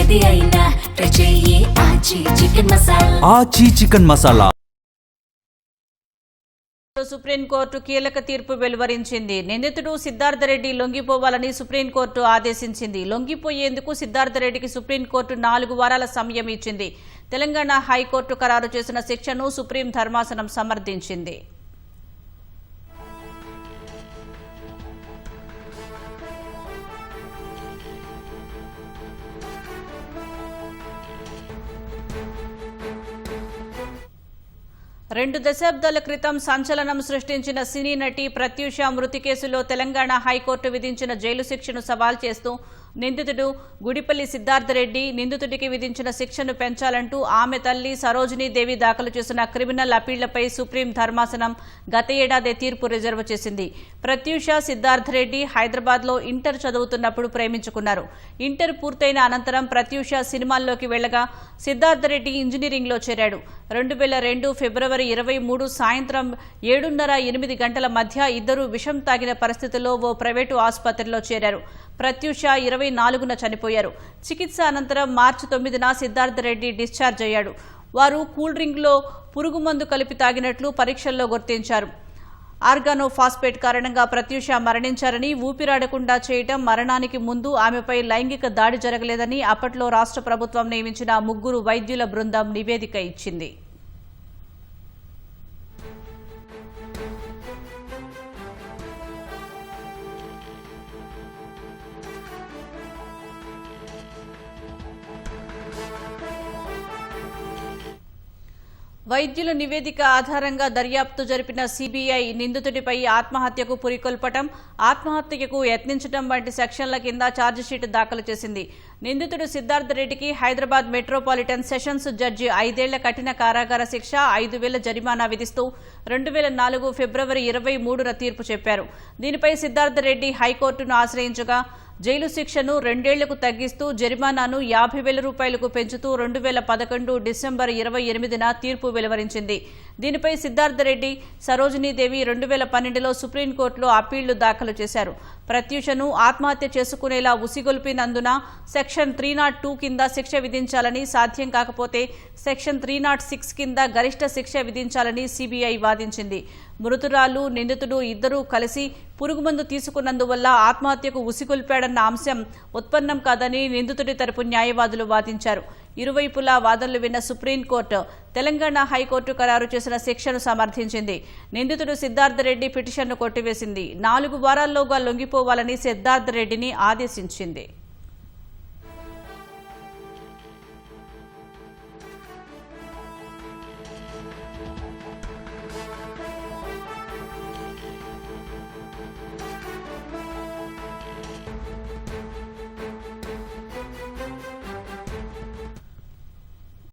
ఏది అయినా ట్రై చెయ్యి ఆచి చికెన్ మసాలా. ఆచి చికెన్ మసాలా. సుప్రీంకోర్టు కీలక తీర్పు వెలువరించింది. నిందితుడు సిద్ధార్థరెడ్డి లొంగిపోవాలని సుప్రీంకోర్టు ఆదేశించింది. లొంగిపోయేందుకు సిద్ధార్థరెడ్డికి సుప్రీంకోర్టు 4 వారాల సమయం ఇచ్చింది. తెలంగాణ హైకోర్టు ఖరారు చేసిన శిక్షను సుప్రీం ధర్మాసనం సమర్థించింది. రెండు దశాబ్దాల క్రితం సంచలనం సృష్టించిన సినీ నటి ప్రత్యూష మృతి కేసులో తెలంగాణ హైకోర్టు విధించిన జైలు శిక్షను సవాల్ చేస్తూ నిందితుడు గుడిపల్లి సిద్ధార్థరెడ్డి నిందితుడికి విధించిన శిక్షను పెంచాలంటూ ఆమె తల్లి సరోజినీదేవి దాఖలు చేసిన క్రిమినల్ అప్పీళ్లపై సుప్రీం ధర్మాసనం గత ఏడాది తీర్పు రిజర్వ్ చేసింది. ప్రత్యూష సిద్ధార్థరెడ్డి హైదరాబాద్లో ఇంటర్ చదువుతున్నప్పుడు ప్రేమించుకున్నారు. ఇంటర్ పూర్తయిన అనంతరం ప్రత్యూష సినిమాల్లోకి వెళ్లగా సిద్ధార్థరెడ్డి ఇంజనీరింగ్లో చేరాడు. 2002 ఫిబ్రవరి 23 సాయంత్రం 7:30-8 గంటల మధ్య ఇద్దరు విషం తాగిన పరిస్థితుల్లో ఓ ప్రైవేటు ఆసుపత్రిలో చేరారు. ప్రత్యూష 24న చనిపోయారు. చికిత్స అనంతరం మార్చి 9న సిద్ధార్థరెడ్డి డిశ్చార్జ్ అయ్యాడు. వారు కూల్ డ్రింక్లో పురుగుమందు కలిపి తాగినట్లు పరీక్షల్లో గుర్తించారు. ఆర్గానోఫాస్ఫేట్ కారణంగా ప్రత్యూష మరణించారని, ఊపిరాడకుండా చేయటం, మరణానికి ముందు ఆమెపై లైంగిక దాడి జరగలేదని అప్పట్లో రాష్ట్ర ప్రభుత్వం నియమించిన 3 వైద్యుల బృందం నివేదిక ఇచ్చింది. వైద్యుల నివేదిక ఆధారంగా దర్యాప్తు జరిపిన సిబిఐ నిందితుడిపై ఆత్మహత్యకు పురికొల్పటం, ఆత్మహత్యకు యత్నించడం వంటి సెక్షన్ల కింద ఛార్జిషీట్ దాఖలు చేసింది. నిందితుడు సిద్ధార్థరెడ్డికి హైదరాబాద్ మెట్రోపాలిటన్ సెషన్స్ జడ్జి 5 ఏళ్ల కఠిన కారాగార శిక్ష, 5,000 జరిమానా విధిస్తూ 2004 ఫిబ్రవరి 23న తీర్పు చెప్పారు. దీనిపై సిద్ధార్థరెడ్డి హైకోర్టును ఆశ్రయించగా జైలు శిక్షను 2 ఏళ్లకు తగ్గిస్తూ జరిమానాను 50,000 రూపాయలకు పెంచుతూ 2011 డిసెంబర్ 28న తీర్పు వెలువరించింది. దీనిపై సిద్ధార్థరెడ్డి, సరోజినీదేవి 2012లో సుప్రీంకోర్టులో అప్పీళ్లు దాఖలు చేశారు. ప్రత్యూషను ఆత్మహత్య చేసుకునేలా ఉసిగొల్పినందున సెక్షన్ 302 కింద శిక్ష విధించాలని, సాధ్యం కాకపోతే సెక్షన్ 306 కింద గరిష్ట శిక్ష విధించాలని సిబిఐ వాదించింది. మృతురాలు, నిందితుడు ఇద్దరూ కలిసి పురుగుమందు తీసుకున్నందువల్ల ఆత్మహత్యకు ఉసిగొల్పాడన్న అంశం ఉత్పన్నం కాదని నిందితుడి తరపు న్యాయవాదులు వాదించారు. ఇరువైపులా వాదనలు విన్న సుప్రీంకోర్టు తెలంగాణ హైకోర్టు ఖరారు చేసిన శిక్షను సమర్థించింది. నిందితుడు సిద్ధార్థరెడ్డి పిటిషన్ను కొట్టివేసింది. 4 వారాల్లోగా లొంగిపోవాలని సిద్ధార్థరెడ్డిని ఆదేశించింది.